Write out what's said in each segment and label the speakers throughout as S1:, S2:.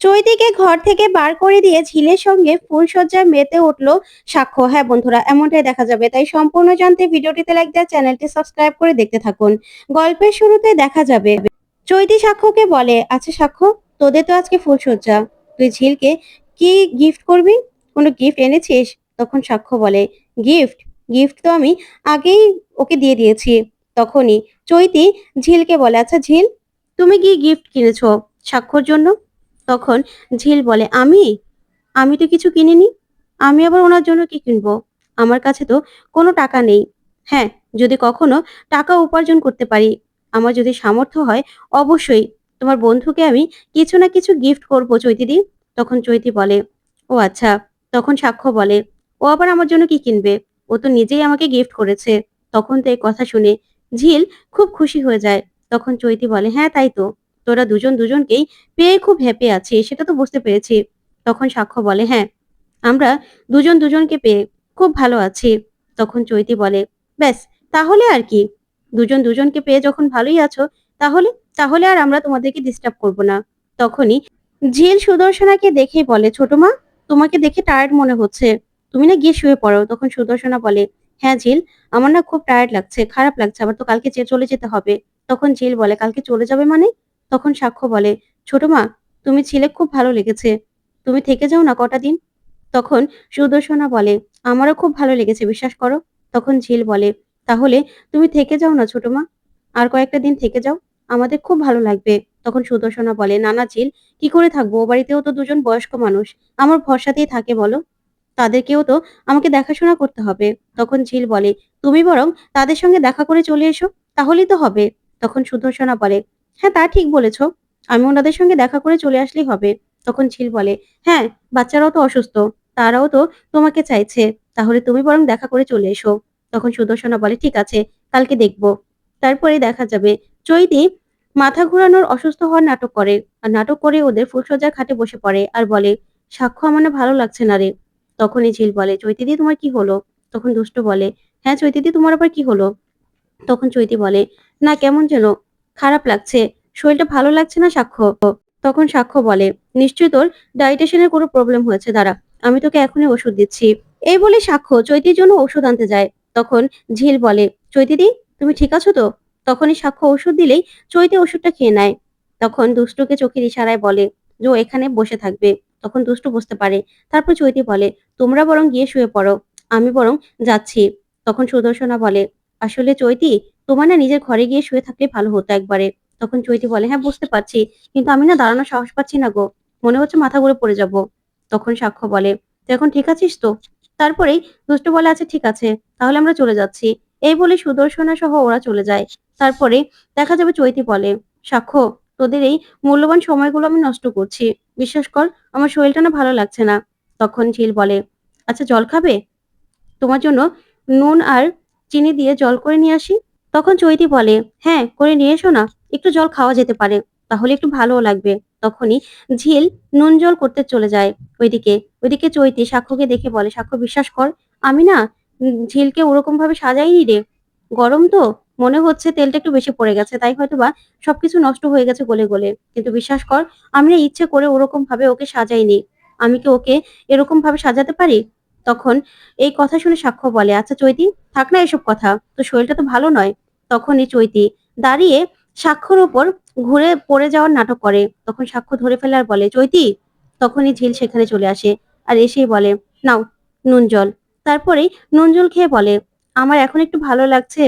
S1: চৈতিকে ঘর থেকে বার করে দিয়ে ঝিলের সঙ্গে ফুলশয্যায় মেতে উঠলো সাক্ষ্য। হ্যাঁ বন্ধুরা, এমনটাই দেখা যাবে। তাই সম্পূর্ণ জানতে ভিডিওটিতে লাইক দেওয়া, চ্যানেলটি সাবস্ক্রাইব করে দেখতে থাকুন। গল্পের শুরুতে দেখা যাবে চৈতি সাক্ষ্যকে বলে, আচ্ছা সাক্ষ্য, তোদের তো আজকে ফুলশয্যা, তুই ঝিলকে কি গিফট করবি? কোনো গিফট এনেছিস? তখন সাক্ষ্য বলে, গিফট? গিফট তো আমি আগেই ওকে দিয়ে দিয়েছি। তখনই চৈতি ঝিলকে বলে, আচ্ছা ঝিল, তুমি কি গিফট কিনেছো সাক্ষ্যর জন্য? তখন ঝিল বলে, আমি আমি তো কিছু কিনিনি। আমি আবার ওনার জন্য কি কিনবো? আমার কাছে তো কোনো টাকা নেই। হ্যাঁ, যদি কখনো টাকা উপার্জন করতে পারি, আমার যদি সামর্থ্য হয়, অবশ্যই তোমার বন্ধুকে আমি কিছু না কিছু গিফট করবো চৈতিদি। তখন চৈতি বলে, ও আচ্ছা। তখন সাক্ষ্য বলে, ও আবার আমার জন্য কি কিনবে? ও তো নিজেই আমাকে গিফট করেছে। তখন তো এই কথা শুনে ঝিল খুব খুশি হয়ে যায়। তখন চৈতি বলে, হ্যাঁ তাই তো, তোরা দুজন দুজনকেই পেয়ে খুব হ্যাপি আছি, সেটা তো বুঝতে পেরেছি। তখন সাক্ষ্য বলে, হ্যাঁ, আমরা দুজন দুজনকে পেয়ে খুব ভালো আছি। তখন চৈতি বলে, ব্যাস, তাহলে আর কি? দুজন দুজনকে পেয়ে যখন ভালোই আছো, তাহলে তাহলে আর আমরা তোমাদেরকে ডিস্টার্ব করব না। তখনই ঝিল সুদর্শনাকে দেখেই বলে, ছোট মা, তোমাকে দেখে টায়ার্ড মনে হচ্ছে, তুমি না গিয়ে শুয়ে পড়ো। তখন সুদর্শনা বলে, হ্যাঁ ঝিল, আমার না খুব টায়ার্ড লাগছে, খারাপ লাগছে, আবার তো কালকে চলে যেতে হবে। তখন ঝিল বলে, কালকে চলে যাবে মানে? তখন সাক্ষ্য বলে, ছোট মা, তুমি ছিলে খুব ভালো লেগেছে, তুমি থেকে যাও না কটা দিন। তখন সুদর্শনা বলে, আমারও খুব ভালো লেগেছে, বিশ্বাস করো। তখন ঝিল বলে, তাহলে তুমি থেকে যাও না ছোট মা, আর কয়েকটা দিন থেকে যাও, আমাদের খুব ভালো লাগবে। তখন সুদর্শনা বলে, না না ঝিল, কি করে থাকবো? ও বাড়িতেও তো দুজন বয়স্ক মানুষ আমার ভরসাতেই থাকে, বলো, তাদেরকেও তো আমাকে দেখাশোনা করতে হবে। তখন ঝিল বলে, তুমি বরং তাদের সঙ্গে দেখা করে চলে এসো, তাহলেই তো হবে। তখন সুদর্শনা বলে, হ্যাঁ তা ঠিক বলেছো, আমি ওনাদের সঙ্গে দেখা করে চলে আসলেই হবে। তখন ঝিল বলে, হ্যাঁ, বাচ্চারাও তো অসুস্থ, তারাও তো তোমাকে চাইছে, তাহলে তুমি বরং দেখা করে চলে এসো। তখন সুদর্শনা বলে, ঠিক আছে, কালকে দেখব। তারপরে দেখা যাবে চৈতি মাথা ঘোরানোর অসুস্থ হওয়ার নাটক করে, আর নাটক করে ওদের ফুলশয্যার খাটে বসে পড়ে আর বলে, সাক্ষ্য, আমার না ভালো লাগছে না রে। তখনই ঝিল বলে, চৈতিদি তোমার কি হলো? তখন দুষ্টু বলে, হ্যাঁ চৈতিদি, তোমার আবার কি হলো? তখন চৈতি বলে, না কেমন যেন খারাপ লাগছে, শরীরটা ভালো লাগছে না সাক্ষ্য। তখন সাক্ষ্য বলে, নিশ্চয়ই তোর ডাইটেশনের কোনো প্রবলেম হয়েছে, দাঁড়া, আমি তোকে এখনই ওষুধ দিচ্ছি। এই বলে সাক্ষ্য চৈতির জন্য ওষুধ আনতে যায়। তখন ঝিল বলে, চৈতিদি, তুমি ঠিক আছো তো? তখনই সাক্ষ্য ওষুধ দিলেই চৈতি ওষুধটা খেয়ে নেয়। তখন দুষ্টুকে চোখের ইশারায় বলে যে ও এখানে বসে থাকবে। তখন দুষ্টু বুঝতে পারে। তারপর চৈতি বলে, তোমরা বরং গিয়ে শুয়ে পড়ো, আমি বরং যাচ্ছি। তখন সুদর্শনা বলে, আসলে চৈতি, তোমার না নিজের ঘরে গিয়ে শুয়ে থাকলে ভালো হতো একবারে। তখন চৈতি বলে, হ্যাঁ বুঝতে পারছি, কিন্তু আমি না দাঁড়ানোর সাহস পাচ্ছি না গো, মনে হচ্ছে মাথা ঘুরে পড়ে যাব। তখন সাক্ষ্য বলে, তুই এখন ঠিক আছিস তো? তারপরেই দুষ্টু বলে, আচ্ছা ঠিক আছে, তাহলে আমরা চলে যাচ্ছি। এই বলে সুদর্শনা সহ ওরা চলে যায়। তারপরে দেখা যাবে চৈতি বলে, সাক্ষ্য, তোদের এই মূল্যবান সময়গুলো আমি নষ্ট করছি, বিশ্বাস কর, আমার শরীরটা না ভালো লাগছে না। তখন ঝিল বলে, আচ্ছা জল খাবে? তোমার জন্য নুন আর চিনি দিয়ে জল করে নিয়ে আসি। তখন চৈতি বলে, হ্যাঁ করে নিয়ে এসো না, একটু জল খাওয়া যেতে পারে, তাহলে একটু ভালোও লাগবে। তখনই ঝিল নুন জল করতে চলে যায়। ওইদিকে ওইদিকে চৈতি সাক্ষ্যকে দেখে বলে, সাক্ষ্য, বিশ্বাস কর, আমি না ঝিলকে ওরকম ভাবে সাজাইনি রে, গরম তো, মনে হচ্ছে তেলটা একটু বেশি পড়ে গেছে, তাই হয়তোবা সবকিছু নষ্ট হয়ে গেছে গলে গলে, কিন্তু বিশ্বাস কর, আমি না ইচ্ছে করে ওরকম ভাবে ওকে সাজাইনি, আমি কি ওকে এরকম ভাবে সাজাতে পারি? তখন এই কথা শুনে সাক্ষ্য বলে, আচ্ছা চৈতি, থাক না এসব কথা, তোর শরীরটা তো ভালো নয়। তখনই চৈতি দাঁড়িয়ে সাক্ষ্যর উপর ঘুরে পড়ে যাওয়ার নাটক করে। তখন সাক্ষ্য ধরে ফেলে আর বলে, চৈতি। তখনই ঝিল সেখানে চলে আসে আর এসেই বলে, নাও নুন জল। তারপরেই নুন জল খেয়ে বলে, আমার এখন একটু ভালো লাগছে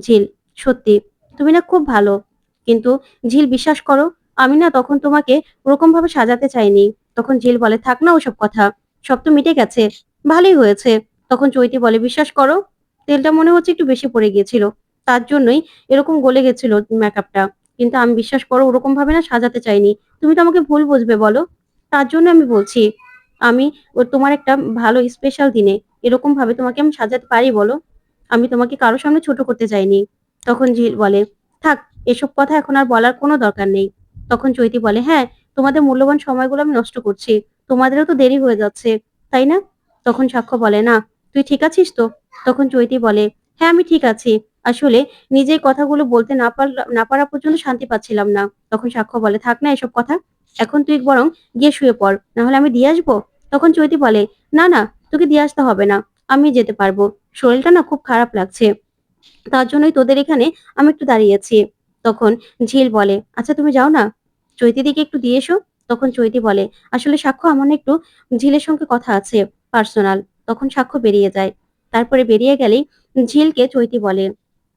S1: ঝিল, সত্যি তুমি না খুব ভালো, কিন্তু ঝিল বিশ্বাস করো, আমি না তখন তোমাকে ওরকম ভাবে সাজাতে চাইনি। তখন ঝিল বলে, থাক না ওসব কথা, সব তো মিটে গেছে, ভালোই হয়েছে। তখন চৈতি বলে, বিশ্বাস করো, তেলটা মনে হচ্ছে একটু বেশি পড়ে গিয়েছিল, তার জন্যই এরকম গলে গেছিল মেকআপটা, কিন্তু আমি বিশ্বাস করো ওরকম ভাবে না সাজাতে চাইনি, তুমি তো আমাকে ভুল বুঝবে বলো, তার জন্য আমি বলছি, আমি তোমার একটা ভালো স্পেশাল দিনে এরকম ভাবে তোমাকে আমি সাজাতে পারি বলো, আমি তোমাকে কারোর সামনে ছোট করতে চাইনি। তখন ঝিল বলে, থাক, এসব কথা এখন আর বলার কোনো দরকার নেই। তখন চৈতি বলে, হ্যাঁ, তোমাদের মূল্যবান সময়গুলো আমি নষ্ট করছি, তোমাদেরও তো দেরি হয়ে যাচ্ছে, তাই না? তখন সাক্ষ্য বলে, না, তুই ঠিক আছিস তো? তখন চৈতি বলে, হ্যাঁ আমি ঠিক আছি, আসলে নিজেই কথাগুলো বলতে না পারা পর্যন্ত শান্তি পাচ্ছিলাম না। তখন সাক্ষ্য বলে, থাক না এসব কথা, এখন তুই বরং গিয়ে শুয়ে পড়, না হলে আমি দিয়ে আসবো। তখন চৈতি বলে, না না, তোকে দিয়ে আসতে হবে না, আমি যেতে পারবো। শরীরটা না খুব খারাপ লাগছে, তার জন্যই তোদের এখানে আমি একটু দাঁড়িয়েছি। তখন ঝিল বলে, আচ্ছা তুমি যাও না, চৈতি দিকে একটু দিয়ে এসো। তখন চৈতি বলে, আসলে সাক্ষ্য আমার না একটু ঝিলের সঙ্গে কথা আছে, পার্সোনাল। তখন সাক্ষ্য বেরিয়ে যায়। তারপরে বেরিয়ে গেলেই ঝিলকে চৈতি বলে,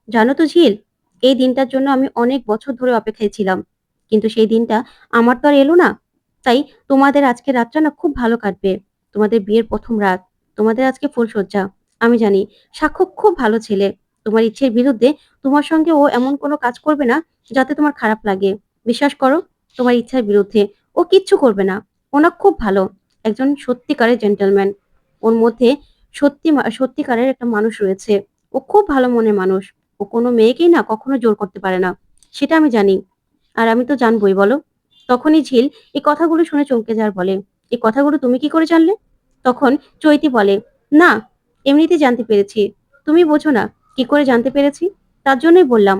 S1: জানো তো ঝিল, এই দিনটার জন্য আমি অনেক বছর ধরে অপেক্ষায় ছিলাম, কিন্তু সেই দিনটা আমার তো আর এলো না। তাই তোমাদের আজকে রাতটা না খুব ভালো কাটবে। তোমাদের বিয়ের প্রথম রাত, তোমাদের আজকে ফুলসজ্জা। আমি জানি সাক্ষ্য খুব ভালো ছেলে। তোমার ইচ্ছের বিরুদ্ধে তোমার সঙ্গে ও এমন কোনো কাজ করবে না যাতে তোমার খারাপ লাগে। বিশ্বাস করো, তোমার ইচ্ছার বিরুদ্ধে ও কিচ্ছু করবে না। ও না খুব ভালো, একজন সত্যিকারের জেন্টলম্যান। ওর মধ্যে সত্যিকারের একটা মানুষ রয়েছে। ও খুব ভালো মনের মানুষ। ও কোনো মেয়েকেই না কখনো জোর করতে পারে না, সেটা আমি জানি। আর আমি তো জানবই, বলো। তখনই ঝিল এই কথাগুলো শুনে চমকে যায় আর বলে, এই কথাগুলো তুমি কি করে জানলে? তখন চৈতি বলে, না, এমনিতেই জানতে পেরেছি। তুমি বোঝো না কি করে জানতে পেরেছি। তার জন্যই বললাম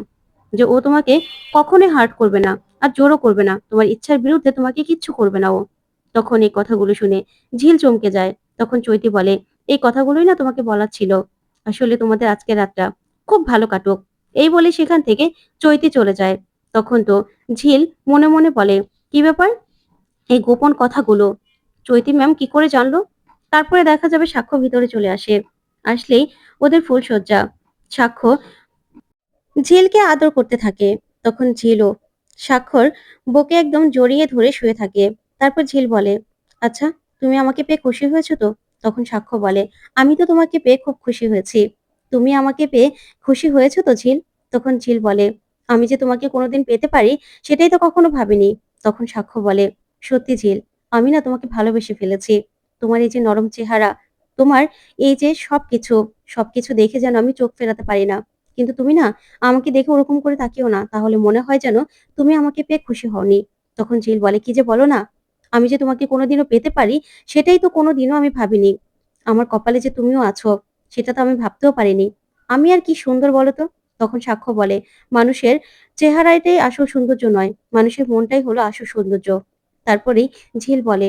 S1: যে ও তোমাকে কখনোই হার্ট করবে না, আর জোরও করবে না, তোমার ইচ্ছার বিরুদ্ধে তোমাকে কিচ্ছু করবে না ও। তখন এই কথাগুলো শুনে ঝিল চমকে যায়। তখন চৈতি বলে, এই কথাগুলোই না তোমাকে বলার ছিল। আসলে তোমাদের আজকের রাতটা খুব ভালো কাটুক। এই বলে সেখান থেকে চৈতি চলে যায়। তখন তো ঝিল মনে মনে বলে, কি ব্যাপার, এই গোপন কথাগুলো চৈতি ম্যাম কি করে জানলো? তারপরে দেখা যাবে সাক্ষ্য ভিতরে চলে আসে। আসলেই ওদের ফুলসজ্জা। সাক্ষ্য ঝিলকে আদর করতে থাকে। তখন ঝিলও স্বাক্ষর বুকে একদম জড়িয়ে ধরে শুয়ে থাকে। তারপর ঝিল বলে, আচ্ছা, তুমি আমাকে পেয়ে খুশি হয়েছো তো? তখন সাক্ষ্য বলে, আমি তো তোমাকে পেয়ে খুব খুশি হয়েছি। তুমি আমাকে পেয়ে খুশি হয়েছো তো ঝিল? তখন ঝিল বলে, আমি যে তোমাকে কোনোদিন পেতে পারি সেটাই তো কখনো ভাবিনি। তখন সাক্ষ্য বলে, সত্যি ঝিল, আমি না তোমাকে ভালোবেসে ফেলেছি। তোমার এই যে নরম চেহারা, তোমার এই যে সবকিছু, সবকিছু দেখে যেন আমি চোখ ফেরাতে পারি না। কিন্তু তুমি না আমাকে দেখে ওরকম করে তাকিও না, তাহলে মনে হয় যেন তুমি আমাকে পেয়ে খুশি হওনি। তখন ঝিল বলে, কি যে বলো না, আমি যে তোমাকে কোনোদিনও পেতে পারি সেটাই তো কোনোদিনও আমি ভাবিনি। আমার কপালে যে তুমিও আছো সেটা তো আমি ভাবতেও পারিনি। আমি আর কি সুন্দর বলো তো? তখন সাক্ষ্য বলে, মানুষের চেহারাটাই আসল সৌন্দর্য নয়, মানুষের মনটাই হলো আসল সৌন্দর্য। তারপরেই ঝিল বলে,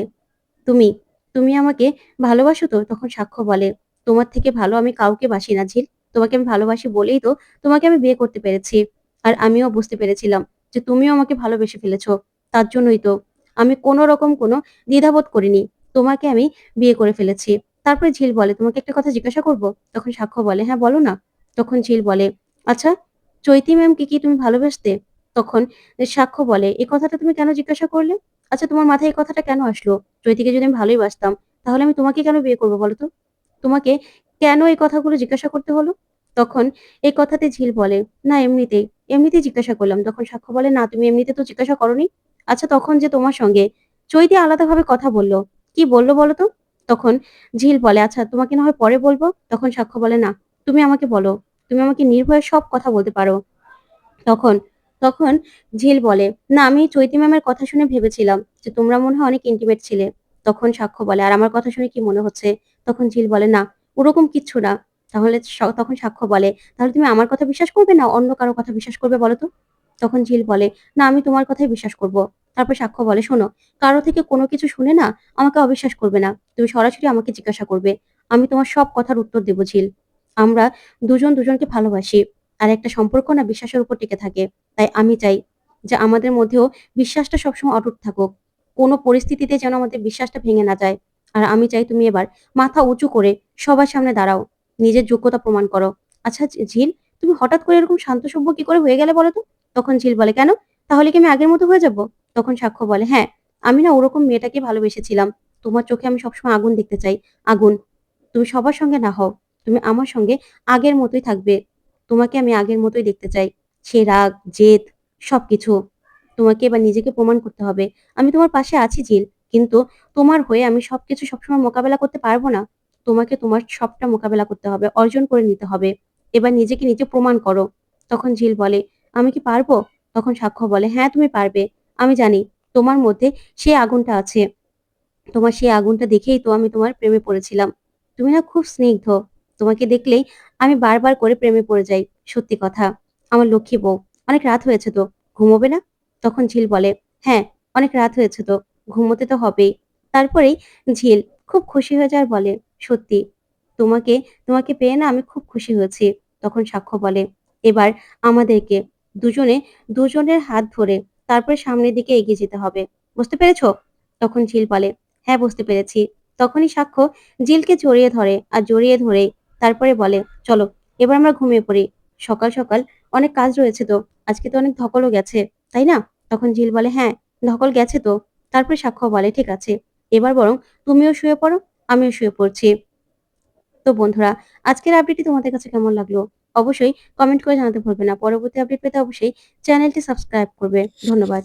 S1: তুমি তুমি আমাকে ভালোবাসো তো? তখন সাক্ষ্য বলে, তোমার থেকে ভালো আমি কাউকে বাসি না ঝিল। তোমাকে আমি ভালোবাসি বলেই তো তোমাকে আমি বিয়ে করতে পেরেছি। আর আমিও বুঝতে পেরেছিলাম যে তুমিও আমাকে ভালোবেসে ফেলেছো। তার জন্যই তো আমি কোনো রকম কোনো দ্বিধাবোধ করিনি। তোমাকে আমি বিয়ে করে ফেলেছি। তারপরে ঝিল বলে, তোমাকে একটা কথা জিজ্ঞাসা করব? তখন সাক্ষ্য বলে, হ্যাঁ বলো না। তখন ঝিল বলে, আচ্ছা, চৈতি ম্যামকে কি তুমি ভালোবাসতে? তখন সাক্ষ্য বলে, এই কথাটা তুমি কেন জিজ্ঞাসা করলে? আচ্ছা, তোমার মাথায় এই কথাটা কেন আসলো? চৈতিকে যদি আমি ভালোই বাসতাম, তাহলে আমি তোমাকে কেন বিয়ে করবো বলো তো? তোমাকে কেন এই কথাগুলো জিজ্ঞাসা করতে হলো? তখন এই কথাতে ঝিল বলে, না এমনিতেই, এমনিতেই জিজ্ঞাসা করলাম। তখন সাক্ষ্য বলে, না তুমি এমনিতে তো জিজ্ঞাসা করোনি। আচ্ছা, তখন যে তোমার সঙ্গে চৈতি আলাদাভাবে কথা বললো, কি বললো বলো তো? তখন ঝিল বলে, আচ্ছা তোমাকে না হয় পরে বলবো। তখন সাক্ষ্য বলে, না, তুমি আমাকে বলো, তুমি আমাকে নির্ভয়ে সব কথা বলতে পারো। তখন তখন ঝিল বলে, না আমি চৈতি ম্যামের কথা শুনে ভেবেছিলাম যে তোমরা মনে হয় অনেক ইন্টিমেট ছিলে। তখন সাক্ষ্য বলে, আর আমার কথা শুনে কি মনে হচ্ছে? তখন ঝিল বলে, না, ওরকম কিচ্ছু না। তাহলে তখন সাক্ষ্য বলে, তাহলে তুমি আমার কথা বিশ্বাস করবে না অন্য কারো কথা বিশ্বাস করবে বলো তো? তখন ঝিল বলে, না আমি তোমার কথাই বিশ্বাস করব। তারপর সাক্ষ্য বলে, শোনো, কারো থেকে কোনো কিছু শুনে না আমাকে অবিশ্বাস করবে না, তুমি সরাসরি আমাকে জিজ্ঞাসা করবে। আমি তোমার সব কথার উত্তর দেবো ঝিল। আমরা দুজন দুজনকে ভালোবাসি, আর একটা সম্পর্ক না বিশ্বাসের উপর টিকে থাকে। তাই আমি চাই যে আমাদের মধ্যেও বিশ্বাসটা সবসময় অটুট থাকুক। কোনো পরিস্থিতিতে যেন আমাদের বিশ্বাসটা ভেঙে না যায়। আর আমি চাই তুমি এবার মাথা উঁচু করে সবার সামনে দাঁড়াও, নিজের যোগ্যতা প্রমাণ করো। আচ্ছা ঝিল, তুমি হঠাৎ করে এরকম শান্তসভ্য কি করে হয়ে গেলে বলো তো? তখন ঝিল বলে, কেন? তাহলে কি আমি আগের মতো হয়ে যাব? তখন সাক্ষ্য বলে, হ্যাঁ, আমি না ওরকম মেয়েটাকে ভালোবেসেছিলাম। তোমার চোখে আমি সবসময় আগুন দেখতে চাই, আগুন। তুমি সবার সঙ্গে না হও, তুমি আমার সঙ্গে আগের মতোই থাকবে। তোমাকে আমি আগের মতোই দেখতে চাই। সে রাগ, জেদ, সবকিছু। তোমাকে এবার নিজেকে প্রমাণ করতে হবে। আমি তোমার পাশে আছি ঝিল, কিন্তু তোমার হয়ে আমি সবকিছু সবসময় মোকাবেলা করতে পারবো না। তোমাকে তোমার সবটা মোকাবেলা করতে হবে, অর্জন করে নিতে হবে। এবার নিজেকে নিজে প্রমাণ করো। তখন ঝিল বলে, আমি কি পারবো? তখন সাক্ষ্য বলে, হ্যাঁ তুমি পারবে। আমি জানি তোমার মধ্যে সেই আগুনটা আছে। তোমার সেই আগুনটা দেখেই তো আমি তোমার প্রেমে পড়েছিলাম। তুমি না খুব স্নিগ্ধ। তোমাকে দেখলেই আমি বারবার করে প্রেমে পড়ে যাই। সত্যি কথা। আমার লক্ষ্মী বউ। অনেক রাত হয়েছে তো, ঘুমোবে না? তখন ঝিল বলে, হ্যাঁ, অনেক রাত হয়েছে তো, ঘুমোতে তো হবেই। তারপরেই ঝিল খুব খুশি হয়ে যায় আর বলে, "সত্যি তোমাকে তোমাকে পেয়ে না আমি খুব খুশি হয়েছি।" তখন সাক্ষ্য বলে, "এবার আমাদেরকে দুজনে দুজনের হাত ধরে তারপরে সামনের দিকে এগিয়ে যেতে হবে। বুঝতে পেরেছ?" তখন ঝিল বলে, "হ্যাঁ, বুঝতে পেরেছি।" তখনই সাক্ষ্য ঝিলকে জড়িয়ে ধরে আর জড়িয়ে ধরেই তারপরে বলে, "চলো এবার আমরা ঘুমিয়ে পড়ি। সকাল, সকাল অনেক কাজ রয়েছে তো। আজকে তো অনেক ধকলও গেছে, তাই না?" তখন ঝিল বলে, "হ্যাঁ, ধকল গেছে তো।" তারপরে সাক্ষ্য বলে, "ঠিক আছে। এবার বরং তুমিও শুয়ে পড়ো, আমিও শুয়ে পড়ছি।" তো বন্ধুরা, আজকের আপডেটটি তোমাদের কাছে কেমন লাগলো? অবশ্যই কমেন্ট করে জানাতে ভুলবে না। পরবর্তী আপডেট পেতে অবশ্যই চ্যানেলটি সাবস্ক্রাইব করবে। ধন্যবাদ।